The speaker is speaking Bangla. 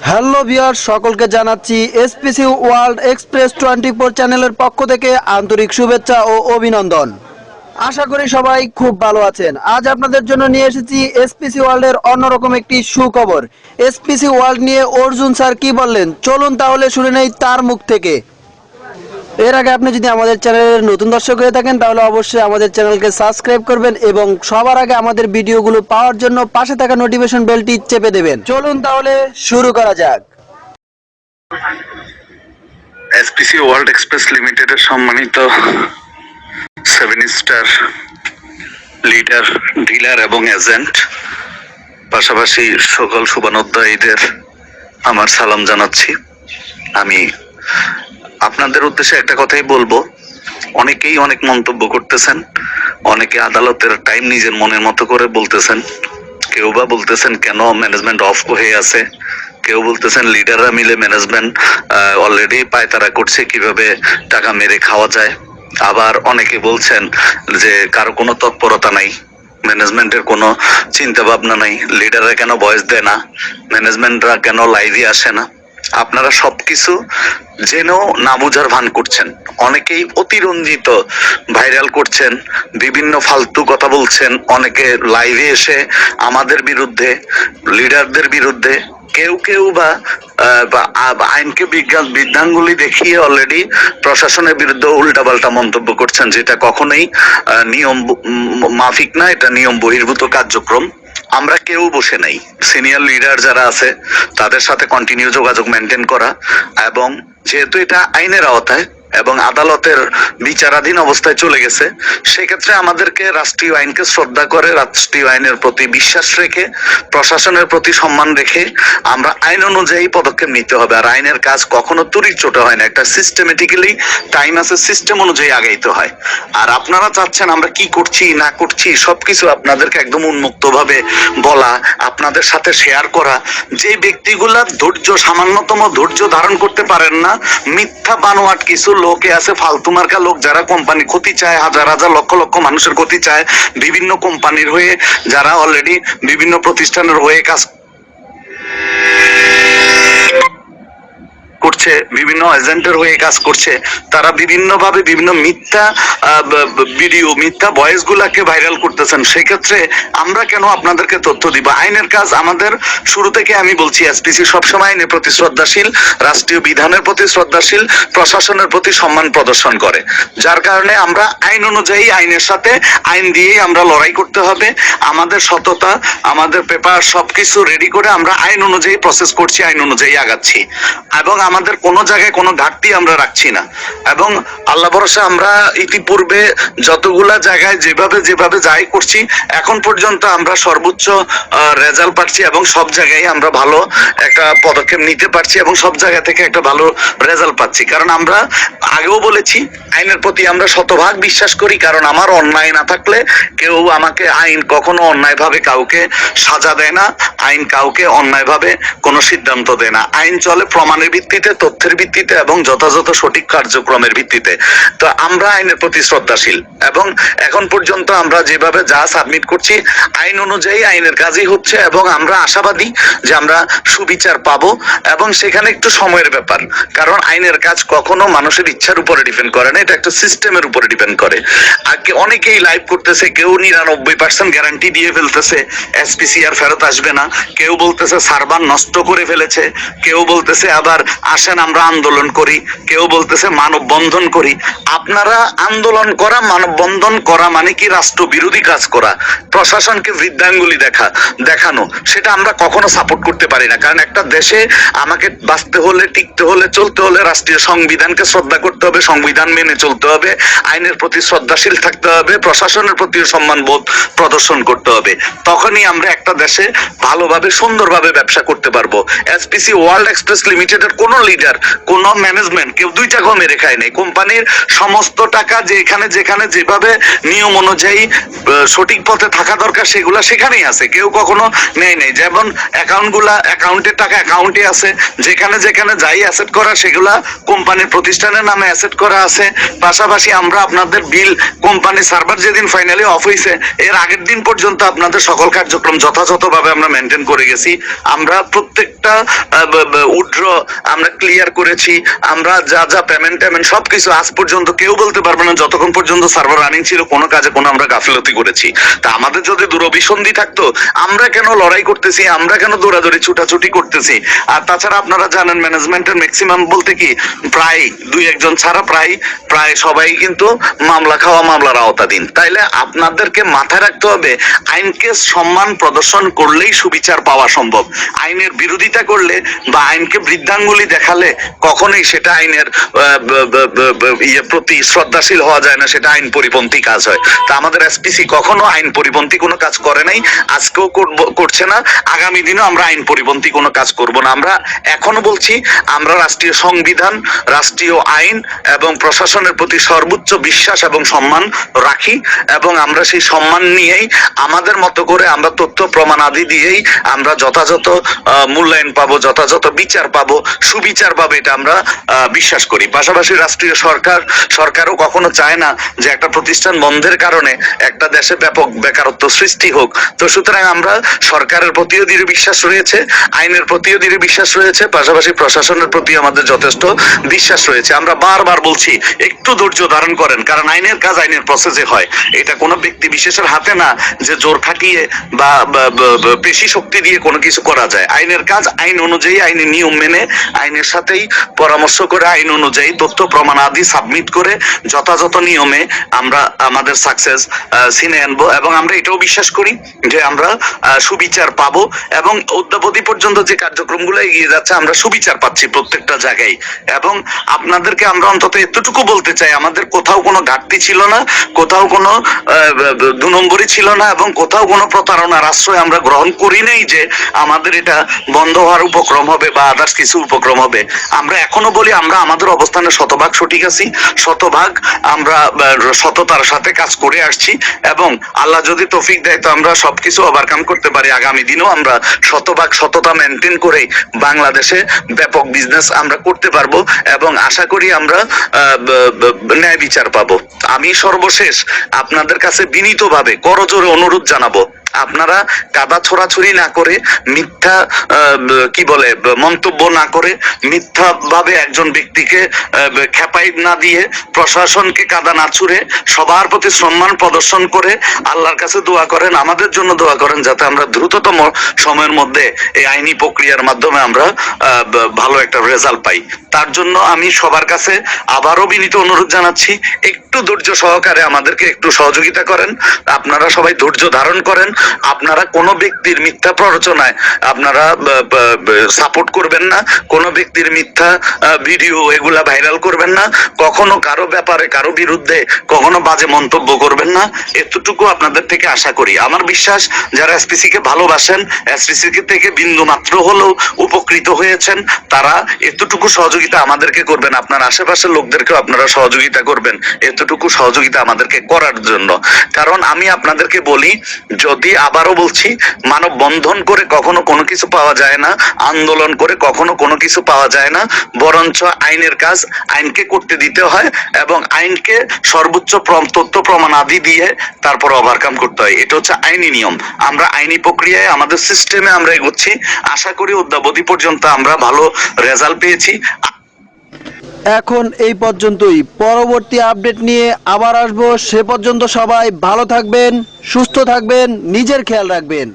হ্যালো ভিউয়ার্স, সকলকে জানাচ্ছি এসপিসি ওয়ার্ল্ড এক্সপ্রেস 24 চ্যানেলের পক্ষ থেকে আন্তরিক শুভেচ্ছা ও অভিনন্দন। আশা করি সবাই খুব ভালো আছেন। আজ আপনাদের জন্য নিয়ে এসেছি এসপিসি ওয়ার্ল্ডের অন্যরকম একটি সুখবর। এসপিসি ওয়ার্ল্ড নিয়ে অর্জুন স্যার কি বললেন, চলুন তাহলে শুনে নেই তার মুখ থেকে। এর আগে আপনি যদি আমাদের চ্যানেলের নতুন দর্শক হয়ে থাকেন তাহলে অবশ্যই আমাদের চ্যানেলকে সাবস্ক্রাইব করবেন এবং সবার আগে আমাদের ভিডিওগুলো পাওয়ার জন্য পাশে থাকা নোটিফিকেশন বেলটি চেপে দেবেন। চলুন তাহলে শুরু করা যাক। এসপিসি ওয়ার্ল্ড এক্সপ্রেস লিমিটেডের সম্মানিত 7 স্টার লিডার, ডিলার এবং এজেন্ট, পাশাপাশি সকল শুভানুধ্যায়ীদের আমার সালাম জানাচ্ছি। আমি আপনাদের উদ্দেশ্যে একটা কথাই বলবো, অনেকেই অনেক মন্তব্য করতেছেন, অনেকে আদালতের টাইম নিজের মনের মতো করে বলতেছেন। কেউ বা বলতেছেন কেন ম্যানেজমেন্ট অফ হয়ে আছে, কেউ বলতেছেন লিডাররা মিলে ম্যানেজমেন্ট অলরেডি পায়তারা করছে কিভাবে টাকা মেরে খাওয়া যায়। আবার অনেকে বলছেন যে কারো কোনো তৎপরতা নাই, ম্যানেজমেন্টের কোনো চিন্তা ভাবনা নাই, লিডাররা কেন ভয়েস দেয় না, ম্যানেজমেন্টরা কেন লাইভে আসে না। আপনারা সবকিছু জেনেও না বুঝার ভান করছেন। অনেকেই অতিরঞ্জিত ভাইরাল করছেন, বিভিন্ন ফালতু কথা বলছেন, অনেকে লাইভে এসে আমাদের বিরুদ্ধে, লিডারদের বিরুদ্ধে, কেউ কেউ বা আইনকে বিধানগুলি দেখিয়ে অলরেডি প্রশাসনের বিরুদ্ধে উল্টাপাল্টা মন্তব্য করছেন, যেটা কখনোই নিয়ম মাফিক না, এটা নিয়ম বহির্ভূত কার্যক্রম। আমরা কেউ বসে নাই, সিনিয়র লিডার যারা আছে তাদের সাথে কন্টিনিউ যোগাযোগ মেনটেন করা, এবং যেহেতু এটা আইনের আওতায় এবং আদালতের বিচারাধীন অবস্থায় চলে গেছে, সেক্ষেত্রে আমাদেরকে রাষ্ট্রীয় আইনকে শ্রদ্ধা করে, রাষ্ট্রীয় আইনের প্রতি বিশ্বাস রেখে, প্রশাসনের প্রতি সম্মান রেখে আমরা আইন অনুযায়ী পদক্ষেপ নিতে হবে। আর আইনের কাজ কখনো তুরির চোটে হয় না, একটা সিস্টেমেটিক্যালি টাইম আছে, সিস্টেম অনুযায়ী আগাইতে হয়। আর আপনারা চাচ্ছেন আমরা কি করছি না করছি সবকিছু আপনাদেরকে একদম উন্মুক্তভাবে বলা, আপনাদের সাথে শেয়ার করা। যে ব্যক্তিগুলা সামান্যতম ধৈর্য ধারণ করতে পারেন না, মিথ্যা বানোয়াট কিছু লোকে আছে, ফালতু মার্কা লোক, যারা কোম্পানি ক্ষতি চায়, হাজার হাজার লক্ষ লক্ষ মানুষের ক্ষতি চায়, বিভিন্ন কোম্পানির হয়ে, যারা অলরেডি বিভিন্ন প্রতিষ্ঠানের হয়ে কাজ করছে, বিভিন্ন এজেন্টের হয়ে কাজ করছে, তারা বিভিন্ন ভাবে বিভিন্ন মিথ্যা ভিডিও, মিথ্যা ভয়েস গুলাকে ভাইরাল করতেছেন। সেক্ষেত্রে আমরা কেন আপনাদেরকে তথ্য দিব? আইনের কাজ আমাদের শুরু থেকে আমি বলছি, এসপিসি সবসময় আইনের প্রতি শ্রদ্ধাশীল, রাষ্ট্রীয় বিধানের প্রতি শ্রদ্ধাশীল, প্রশাসনের প্রতি সম্মান প্রদর্শন করে। যার কারণে আমরা আইন অনুযায়ী, আইনের সাথে আইন দিয়েই আমরা লড়াই করতে হবে। আমাদের সততা, আমাদের পেপার সবকিছু রেডি করে আমরা আইন অনুযায়ী প্রসেস করছি, আইন অনুযায়ী আগাচ্ছি, এবং আমাদের কোনো জায়গায় কোনো ঘাটতি আমরা রাখছি না। এবং আল্লাহ ভরসা আমরা ইতিপূর্বে যতগুলা জায়গায় যেভাবে যাই করছি, এখন পর্যন্ত আমরা সর্বোচ্চ রেজাল্ট পাচ্ছি এবং সব জায়গায় আমরা ভালো একটা পদক্ষেপ নিতে পারছি এবং সব জায়গা থেকে একটা ভালো রেজাল্ট পাচ্ছি। কারণ আমরা আগেও বলেছি, আইনের প্রতি আমরা শতভাগ বিশ্বাস করি। কারণ আমার অন্যায় না থাকলে কেউ আমাকে, আইন কখনো অন্যায়ভাবে কাউকে সাজা দেয় না, আইন কাউকে অন্যায়ভাবে কোনো সিদ্ধান্ত দেয় না। আইন চলে প্রমাণের ভিত্তিতে, তথ্যের ভিত্তিতে এবং যথাযথ সঠিক কার্যক্রমের ভিত্তিতে। তো আমরা আইনের প্রতি শ্রদ্ধাশীল এবং এখন পর্যন্ত আমরা যেভাবে যা সাবমিট করছি আইন অনুযায়ী আইনের কাজই হচ্ছে, এবং আমরা আশাবাদী যে আমরা সুবিচার পাবো। এবং সেখানে একটু সময়ের ব্যাপার, কারণ আইনের কাজ কখনো মানুষের ইচ্ছার উপরে ডিপেন্ড করে না, এটা একটা সিস্টেমের উপরে ডিপেন্ড করে। আগে অনেকেই লাইভ করতেছে, কেউ 99% গ্যারান্টি দিয়ে ফেলতেছে এসপিসি আর ফেরত আসবে না, কেউ বলতেছে সার্ভার নষ্ট করে ফেলেছে, কেউ বলতেছে আবার আসেন আমরা আন্দোলন করি, কেউ বলতেছে মানববন্ধন করি। আপনারা আন্দোলন করা, মানববন্ধন করা মানে কি রাষ্ট্র বিরোধী কাজ করা, প্রশাসনকে বৃদ্ধাঙ্গুলি দেখানো, সেটা আমরা কখনো সাপোর্ট করতে পারি না। কারণ একটা দেশে আমাকে বাঁচতে হলে, টিকতে হলে, চলতে হলে রাষ্ট্রীয় সংবিধানকে শ্রদ্ধা করতে হবে, সংবিধান মেনে চলতে হবে, আইনের প্রতি শ্রদ্ধাশীল থাকতে হবে, প্রশাসনের প্রতি সম্মান বোধ প্রদর্শন করতে হবে। তখনই আমরা একটা দেশে ভালোভাবে, সুন্দরভাবে ব্যবসা করতে পারবো। এসপিসি ওয়ার্ল্ড এক্সপ্রেস লিমিটেডের কোনো লিডার লিডার, কোন ম্যানেজমেন্ট কেউ 2 টাকাও মেরে খায় নাই। কোম্পানির সমস্ত টাকা যেখানে যেখানে যেভাবে নিয়ম অনুযায়ী সঠিক পথে থাকা দরকার সেগুলা সেখানেই আছে, কেউ কখনো নেই নেই। যেমন অ্যাকাউন্টের টাকা অ্যাকাউন্টে আছে, যেখানে যেখানে যাই অ্যাসেট করা সেগুলা কোম্পানির প্রতিষ্ঠানের নামে অ্যাসেট করা আছে। পাশাপাশি আমরা আপনাদের বিল কোম্পানি সার্ভার যেদিন ফাইনালি অফ হয়েছে এর আগের দিন পর্যন্ত আপনাদের সকল কার্যক্রম যথাযথভাবে আমরা মেনটেন করে গেছি। আমরা প্রত্যেকটা উইথড্র আমরা ক্লিয়ার করেছি। আমরা যা যা পেমেন্ট সবকিছু আজ পর্যন্ত কেউ বলতে পারবে না যতক্ষণ পর্যন্ত সার্ভার রানিং ছিল কোনো কাজে কোনো আমরা গাফিলতি করেছি। তা আমাদের যদি দুরভিসন্ধি থাকতো আমরা কেন লড়াই করতেছি, আমরা কেন দৌড়াদৌড়ি ছুটাছুটি করতেছি? আর তাছাড়া আপনারা জানেন ম্যানেজমেন্টের ম্যাক্সিমাম বলতে কি প্রায় 2-1 জন ছাড়া প্রায় সবাই কিন্তু মামলা খাওয়া, মামলার আওতাধীন। তাইলে আপনাদেরকে মাথায় রাখতে হবে আইনকে সম্মান প্রদর্শন করলেই সুবিচার পাওয়া সম্ভব। আইনের বিরোধিতা করলে বা আইনকে বৃদ্ধাঙ্গুলি দেখালে কখনোই সেটা আইনের প্রতি শ্রদ্ধাশীল হওয়া যায় না, সেটা আইন পরিপন্থী কাজ হয়। তা আমাদের এসপিসি কখনো আইন পরিপন্থী কোনো কাজ করে নাই, আজকেও করছে না, আগামী দিনও আমরা আইন পরিপন্থী কোনো কাজ করব না। আমরা এখনো বলছি আমরা রাষ্ট্রীয় সংবিধান, রাষ্ট্রীয় আইন এবং প্রশাসনের প্রতি সর্বোচ্চ বিশ্বাস এবং সম্মান রাখি এবং আমরা সেই সম্মান নিয়েই আমাদের মতো করে আমরা তথ্য প্রমাণ আদি দিয়েই আমরা যথাযথ মূল্যায়ন পাবো, যথাযথ বিচার পাবো, সুবিচার পাবো, এটা আমরা বিশ্বাস করি। পাশাপাশি রাষ্ট্রীয় সরকারও কখনো চায় না যে একটা প্রতিষ্ঠান বন্ধের কারণে একটা দেশে ব্যাপক বেকারত্ব সৃষ্টি হোক। তো সুতরাং আমরা সরকারের প্রতিও দৃঢ় বিশ্বাস রয়েছে, আইনের প্রতিও দৃঢ় বিশ্বাস রয়েছে, পাশাপাশি প্রশাসনের প্রতি আমাদের যথেষ্ট বিশ্বাস রয়েছে। আমরা বারবার বলছি একটু ধৈর্য ধারণ করেন, কারণ আইনের কাজ আইনের প্রসেসে হয়। এটা কোনো ব্যক্তি বিশেষের হাতে না যে জোর খাটিয়ে বা পেশি শক্তি দিয়ে কোনো কিছু করা যায়। আইনের কাজ আইন অনুযায়ী, আইনের নিয়ম মেনে, আইনের সাথেই পরামর্শ করে, আইন অনুযায়ী তথ্য প্রমাণ আদি সাবমিট করে যথাযথ নিয়মে আমরা আমাদের সাকসেস ছিনে আনবো। এবং আমরা এটাও বিশ্বাস করি যে আমরা সুবিচার পাবো এবং অদ্যাবধি পর্যন্ত যে কার্যক্রমগুলো এগিয়ে যাচ্ছে আমরা সুবিচার পাচ্ছি প্রত্যেকটা জায়গায়। এবং আপনাদেরকে আমরা অন্তত এতটুকু বলতে চাই আমাদের কোথাও কোনো ঘাটতি ছিল না, কোথাও কোনো 2 নম্বরই ছিল না এবং কোথাও কোনো প্রতারণার আশ্রয় আমরা গ্রহণ করি নাই যে আমাদের এটা বন্ধ হওয়ার উপক্রম হবে বা আদার্স কিছু উপক্রম হবে। আমরা এখনো বলি আমরা আমাদের অবস্থানে শতভাগ সঠিক আছি, শতভাগ আমরা সততার সাথে কাজ করে আসছি এবং আল্লাহ যদি তৌফিক দেয় তো আমরা সবকিছু ওভারকাম করতে পারি। আগামী দিনেও আমরা শতভাগ সততা মেনটেন করে বাংলাদেশে ব্যাপক বিজনেস আমরা করতে পারবো এবং আশা করি আমরা ন্যায় বিচার পাবো। আমি সর্বশেষ আপনাদের কাছে বিনীতভাবে করজোরে অনুরোধ জানাবো, আপনারা কাদা ছোড়াছুরি না করে, মিথ্যা মন্তব্য না করে, মিথ্যা ভাবে একজন ব্যক্তিকে খেপাই না দিয়ে, প্রশাসনকে কাদা না ছুড়ে, সবার প্রতি সম্মান প্রদর্শন করে আল্লাহর কাছে দোয়া করেন, আমাদের জন্য দোয়া করেন যাতে আমরা দ্রুততম সময়ের মধ্যে এই আইনি প্রক্রিয়ার মাধ্যমে আমরা ভালো একটা রেজাল্ট পাই। তার জন্য আমি সবার কাছে আবারও বিনীত অনুরোধ জানাচ্ছি একটু ধৈর্য সহকারে আমাদেরকে একটু সহযোগিতা করেন। আপনারা সবাই ধৈর্য ধারণ করেন। আপনারা কোনো ব্যক্তির মিথ্যা প্ররোচনায় আপনারা সাপোর্ট করবেন না, কোনো ব্যক্তির মিথ্যা ভিডিও এগুলা ভাইরাল করবেন না, কখনো কারো ব্যাপারে কারো বিরুদ্ধে কখনো বাজে মন্তব্য করবেন না, এতটুকু আপনাদের থেকে আশা করি। আমার বিশ্বাস যারা এসপিসি কে ভালোবাসেন, এসপিসি থেকে বিন্দু মাত্র হলেও উপকৃত হয়েছেন, তারা এতটুকু সহযোগিতা আমাদেরকে করবেন, আপনার আশেপাশের লোকদেরকেও আপনারা সহযোগিতা করবেন এতটুকু সহযোগিতা আমাদেরকে করার জন্য। কারণ আমি আপনাদেরকে বলি, যদি আবারও বলছি, মানব বন্ধন করে কখনো কোনো কিছু পাওয়া যায় না, আন্দোলন করে কখনো কোনো কিছু পাওয়া যায় না, বরঞ্চ আইনের কাজ আইনকে করতে দিতে হয় এবং আইনকে সর্বোচ্চ তথ্য প্রমাণ আদি দিয়ে তারপর ওভারকাম করতে হয়। এটা হচ্ছে আইনি নিয়ম। আমরা আইনি প্রক্রিয়ায় আমাদের সিস্টেমে আমরা এগোচ্ছি, আশা করি অদ্যাবধি পর্যন্ত আমরা ভালো রেজাল্ট পেয়েছি। এখন এই পর্যন্তই, পরবর্তী আপডেট নিয়ে আবার আসবো। সে পর্যন্ত সবাই ভালো থাকবেন, সুস্থ থাকবেন, নিজের খেয়াল রাখবেন।